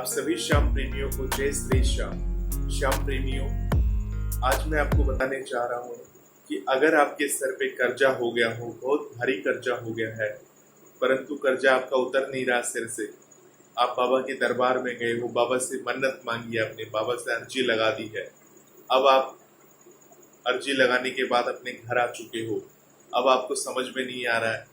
आप सभी श्याम प्रेमियों को जय श्री श्याम। श्याम प्रेमियों, आज मैं आपको बताने जा रहा हूँ कि अगर आपके सर पे कर्जा हो गया हो, बहुत भारी कर्जा हो गया है, परंतु कर्जा आपका उतर नहीं रहा सिर से, आप बाबा के दरबार में गए हो, बाबा से मन्नत मांगी है, आपने बाबा से अर्जी लगा दी है। अब आप अर्जी लगाने के बाद अपने घर आ चुके हो। अब आपको समझ में नहीं आ रहा है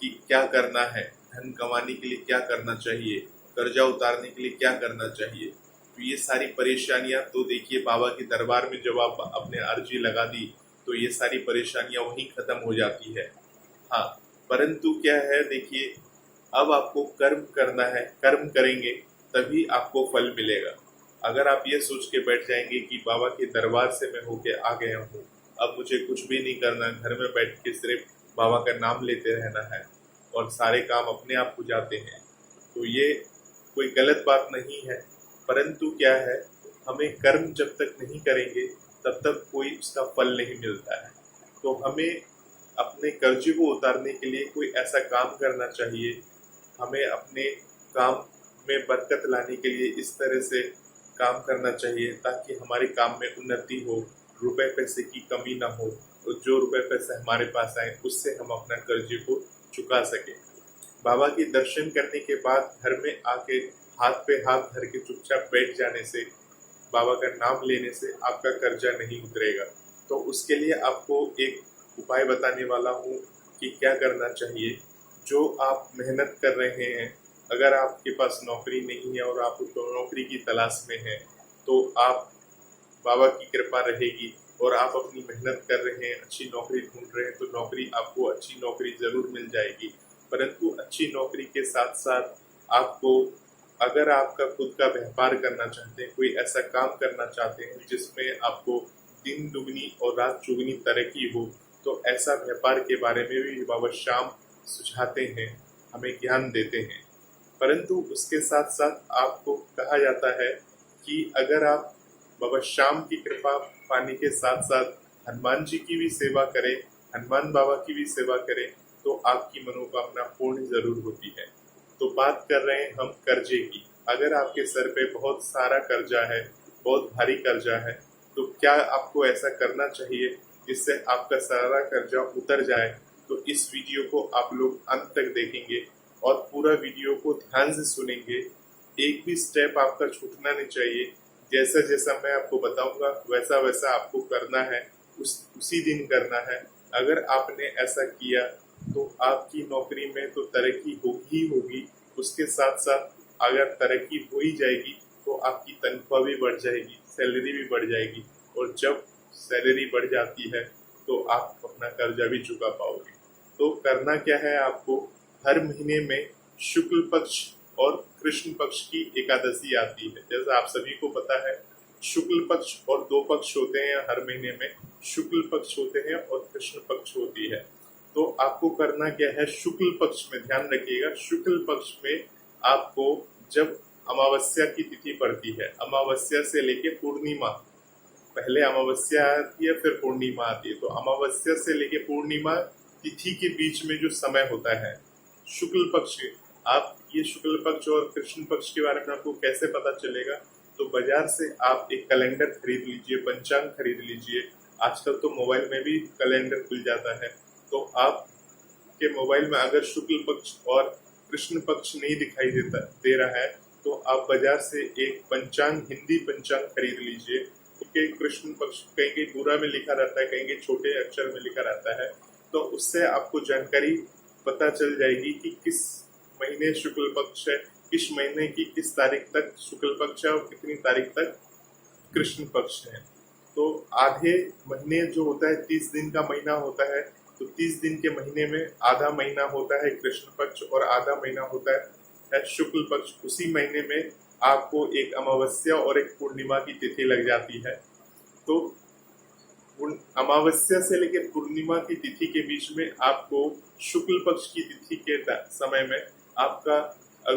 कि क्या करना है, धन कमाने के लिए क्या करना चाहिए, कर्जा उतारने के लिए क्या करना चाहिए। तो ये सारी परेशानियां तो देखिए, बाबा के दरबार में जब आप अपने अर्जी लगा दी तो ये सारी परेशानियां वहीं खत्म हो जाती है। हाँ, परंतु क्या है, देखिए, अब आपको कर्म करना है, कर्म करेंगे तभी आपको फल मिलेगा। अगर आप ये सोच के बैठ जाएंगे कि बाबा के दरबार से मैं होके आ गया हूँ, अब मुझे कुछ भी नहीं करना, घर में बैठ के सिर्फ बाबा का नाम लेते रहना है और सारे काम अपने आप हो जाते हैं, तो ये कोई गलत बात नहीं है। परंतु क्या है, हमें कर्म जब तक नहीं करेंगे तब तक कोई उसका फल नहीं मिलता है। तो हमें अपने कर्जे को उतारने के लिए कोई ऐसा काम करना चाहिए, हमें अपने काम में बरकत लाने के लिए इस तरह से काम करना चाहिए ताकि हमारे काम में उन्नति हो, रुपए पैसे की कमी ना हो, और जो रुपए पैसे हमारे पास आए उससे हम अपना कर्जे को चुका सके। बाबा के दर्शन करने के बाद घर में आके हाथ पे हाथ धर के चुपचाप बैठ जाने से, बाबा का नाम लेने से आपका कर्जा नहीं उतरेगा। तो उसके लिए आपको एक उपाय बताने वाला हूँ कि क्या करना चाहिए। जो आप मेहनत कर रहे हैं, अगर आपके पास नौकरी नहीं है और आप नौकरी की तलाश में हैं, तो आप बाबा की कृपा रहेगी और आप अपनी मेहनत कर रहे हैं, अच्छी नौकरी ढूंढ रहे हैं, तो नौकरी आपको अच्छी नौकरी जरूर मिल जाएगी। परंतु अच्छी नौकरी के साथ साथ आपको, अगर आपका खुद का व्यापार करना चाहते हैं, कोई ऐसा काम करना चाहते हैं जिसमें आपको दिन दुगनी और रात चौगुनी तरक्की हो, तो ऐसा व्यापार के बारे में भी बाबा श्याम सुझाते हैं, हमें ज्ञान देते हैं। परंतु उसके साथ साथ आपको कहा जाता है कि अगर आप बाबा श्याम की कृपा पाने के साथ साथ हनुमान जी की भी सेवा करें, हनुमान बाबा की भी सेवा करें, तो आपकी मनोकामना पूर्ण जरूर होती है। तो बात कर रहे हैं हम कर्जे की। अगर आपके सर पे बहुत सारा कर्जा है, बहुत भारी कर्जा है, तो क्या आपको ऐसा करना चाहिए जिससे आपका सारा कर्जा उतर जाए। तो इस वीडियो को आप लोग अंत तक देखेंगे और पूरा वीडियो को ध्यान से सुनेंगे, एक भी स्टेप आपका छूटना नहीं चाहिए। जैसा जैसा मैं आपको बताऊंगा वैसा वैसा आपको करना है, उसी दिन करना है। अगर आपने ऐसा किया तो आपकी नौकरी में तो तरक्की होगी ही होगी, उसके साथ साथ अगर तरक्की हो ही जाएगी तो आपकी तनख्वाह भी बढ़ जाएगी, सैलरी भी बढ़ जाएगी, और जब सैलरी बढ़ जाती है तो आप अपना कर्जा भी चुका पाओगे। तो करना क्या है, आपको हर महीने में शुक्ल पक्ष और कृष्ण पक्ष की एकादशी आती है। जैसा आप सभी को पता है, शुक्ल पक्ष और दो पक्ष होते हैं हर महीने में, शुक्ल पक्ष होते हैं और कृष्ण पक्ष होती है। तो आपको करना क्या है, शुक्ल पक्ष में ध्यान रखिएगा, शुक्ल पक्ष में आपको जब अमावस्या की तिथि पड़ती है, अमावस्या से लेके पूर्णिमा, पहले अमावस्या आती है फिर पूर्णिमा आती है, तो अमावस्या से लेके पूर्णिमा तिथि के बीच में जो समय होता है शुक्ल पक्ष, आप ये शुक्ल पक्ष और कृष्ण पक्ष के बारे में आपको कैसे पता चलेगा, तो बाजार से आप एक कैलेंडर खरीद लीजिए, पंचांग खरीद लीजिए। आजकल तो मोबाइल में भी कैलेंडर खुल जाता है, तो आप के मोबाइल में अगर शुक्ल पक्ष और कृष्ण पक्ष नहीं दिखाई दे रहा है, तो आप बाजार से एक पंचांग, हिंदी पंचांग खरीद लीजिए। क्योंकि कृष्ण पक्ष कहीं कहीं पूरा में लिखा रहता है, कहीं कहीं छोटे अक्षर में लिखा रहता है, तो उससे आपको जानकारी पता चल जाएगी कि किस महीने शुक्ल पक्ष है, किस महीने की किस तारीख तक शुक्ल पक्ष है और कितनी तारीख तक कृष्ण पक्ष है। तो आधे महीने जो होता है, 30 दिन का महीना होता है, तो 30 दिन के महीने में आधा महीना होता है कृष्ण पक्ष और आधा महीना होता है शुक्ल पक्ष। उसी महीने में आपको एक अमावस्या और एक पूर्णिमा की तिथि लग जाती है। तो अमावस्या से लेकर पूर्णिमा की तिथि के बीच में आपको शुक्ल पक्ष की तिथि के समय में आपका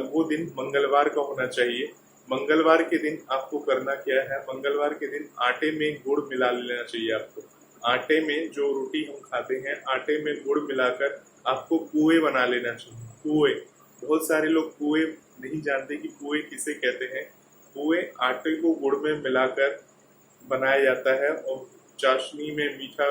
वो दिन मंगलवार का होना चाहिए। मंगलवार के दिन आपको करना क्या है, मंगलवार के दिन आटे में गुड़ मिला लेना चाहिए। आपको आटे में, जो रोटी हम खाते हैं, आटे में गुड़ मिलाकर आपको पुए बना लेना चाहिए। पुए, बहुत सारे लोग पुए नहीं जानते कि पुए किसे कहते हैं, पुए आटे को गुड़ में मिलाकर बनाया जाता है और चाशनी में मीठा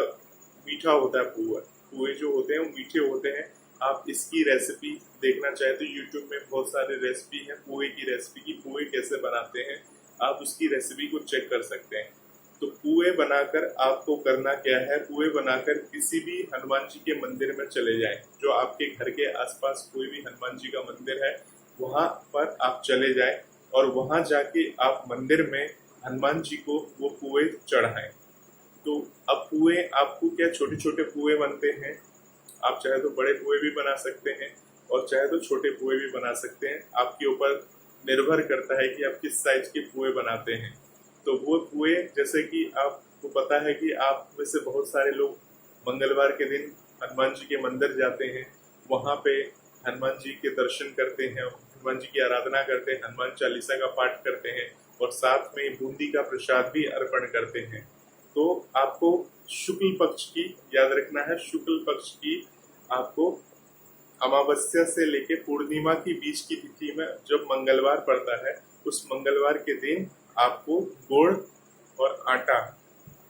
मीठा होता है पुआ। पुए जो होते हैं वो मीठे होते हैं। आप इसकी रेसिपी देखना चाहे तो यूट्यूब में बहुत सारे रेसिपी हैं पुए की रेसिपी की, पुए कैसे बनाते हैं आप उसकी रेसिपी को चेक कर सकते हैं। तो पुए बनाकर आपको करना क्या है, पुए बनाकर किसी भी हनुमान जी के मंदिर में चले जाएं। जो आपके घर के आसपास कोई भी हनुमान जी का मंदिर है वहां पर आप चले जाएं और वहां जाके आप मंदिर में हनुमान जी को वो पुए चढ़ाएं। तो अब पुए आपको क्या छोटे छोटे पुए बनते हैं, आप चाहे तो बड़े पुए भी बना सकते हैं और चाहे तो छोटे पुए भी बना सकते हैं। आपके ऊपर निर्भर करता है कि आप किस साइज के पुए बनाते हैं। तो वो पुए जैसे कि आपको पता है कि आप में से बहुत सारे लोग मंगलवार के दिन हनुमान जी के मंदिर जाते हैं, वहां पे हनुमान जी के दर्शन करते हैं, हनुमान जी की आराधना करते हैं, हनुमान चालीसा का पाठ करते हैं और साथ में बूंदी का प्रसाद भी अर्पण करते हैं। तो आपको शुक्ल पक्ष की याद रखना है, शुक्ल पक्ष की आपको अमावस्या से लेके पूर्णिमा की बीच की तिथि में जब मंगलवार पड़ता है उस मंगलवार के दिन आपको गुड़ और आटा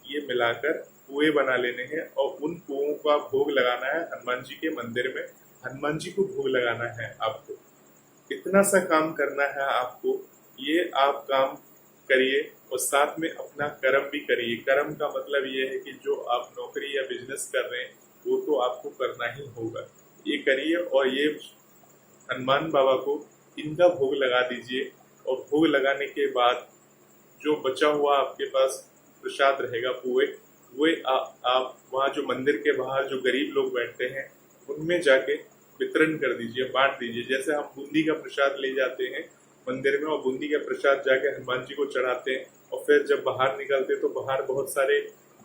ये मिलाकर पुए बना लेने हैं और उन पुओं का भोग लगाना है हनुमान जी के मंदिर में। हनुमान जी को भोग लगाना है आपको। इतना सा काम करना है आपको। ये आप काम करिए और साथ में अपना कर्म भी करिए। कर्म का मतलब ये है कि जो आप नौकरी या बिजनेस कर रहे हैं वो तो आपको करना ही होगा। ये करिए और ये हनुमान बाबा को इनका भोग लगा दीजिए और भोग लगाने के बाद जो बचा हुआ आपके पास प्रसाद रहेगा पुए, वो आप वहाँ जो मंदिर के बाहर जो गरीब लोग बैठते हैं उनमें जाके वितरण कर दीजिए, बांट दीजिए। जैसे हम बूंदी का प्रसाद ले जाते हैं मंदिर में और बूंदी का प्रसाद जाके हनुमान जी को चढ़ाते हैं और फिर जब बाहर निकलते तो बाहर बहुत सारे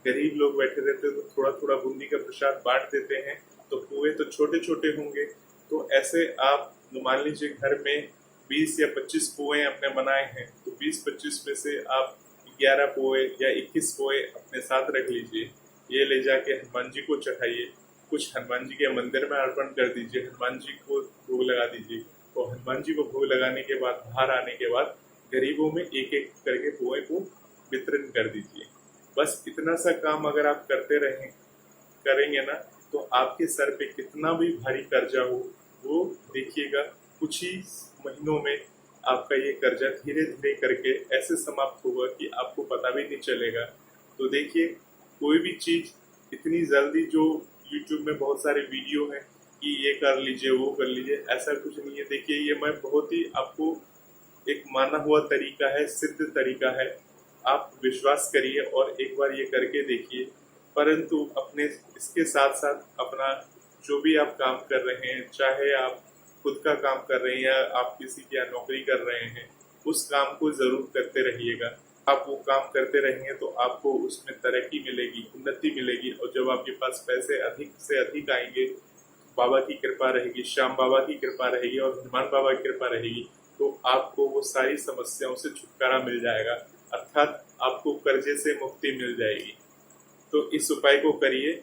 गरीब लोग बैठे रहते हैं तो थोड़ा थोड़ा बूंदी का प्रसाद बांट देते हैं। तो पुए तो छोटे छोटे होंगे, तो ऐसे आप मान लीजिए घर में 20 या 25 पुए अपने बनाए हैं तो 20-25 में से आप 11 पुए या 21 पुए अपने साथ रख लीजिए। ये ले जाके हनुमान जी को चढ़ाइए, कुछ हनुमान जी के मंदिर में अर्पण कर दीजिए, हनुमान जी को भोग लगा दीजिए और हनुमान जी को भोग लगाने के बाद बाहर आने के बाद गरीबों में एक एक करके पुए को वितरण कर दीजिए। बस इतना सा काम अगर आप करते करेंगे ना तो आपके सर पे कितना भी भारी कर्जा हो वो देखिएगा कुछ ही महीनों में आपका ये कर्जा धीरे धीरे करके ऐसे समाप्त होगा कि आपको पता भी नहीं चलेगा। तो देखिए कोई भी चीज इतनी जल्दी, जो YouTube में बहुत सारे वीडियो हैं कि ये कर लीजिए वो कर लीजिए, ऐसा कुछ नहीं है। देखिए ये मैं बहुत ही आपको एक माना हुआ तरीका है, सिद्ध तरीका है। आप विश्वास करिए और एक बार ये करके देखिए। परंतु अपने इसके साथ साथ अपना जो भी आप काम कर रहे हैं, चाहे आप खुद का काम कर रहे हैं या आप किसी की नौकरी कर रहे हैं, उस काम को जरूर करते रहिएगा। आप वो काम करते रहेंगे तो आपको उसमें तरक्की मिलेगी, उन्नति मिलेगी और जब आपके पास पैसे अधिक से अधिक आएंगे, बाबा की कृपा रहेगी, श्याम बाबा की कृपा रहेगी और हनुमान बाबा की कृपा रहेगी, तो आपको वो सारी समस्याओं से छुटकारा मिल जाएगा, अर्थात आपको कर्जे से मुक्ति मिल जाएगी। तो इस उपाय को करिए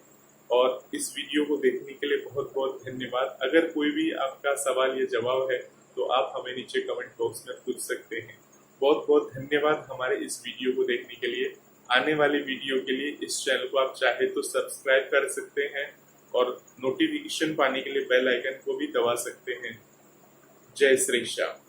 और इस वीडियो को देखने के लिए बहुत बहुत धन्यवाद। अगर कोई भी आपका सवाल या जवाब है तो आप हमें नीचे कमेंट बॉक्स में पूछ सकते हैं। बहुत बहुत धन्यवाद हमारे इस वीडियो को देखने के लिए। आने वाली वीडियो के लिए इस चैनल को आप चाहे तो सब्सक्राइब कर सकते हैं और नोटिफिकेशन पाने के लिए बेल आइकन को भी दबा सकते हैं। जय श्री श्याम।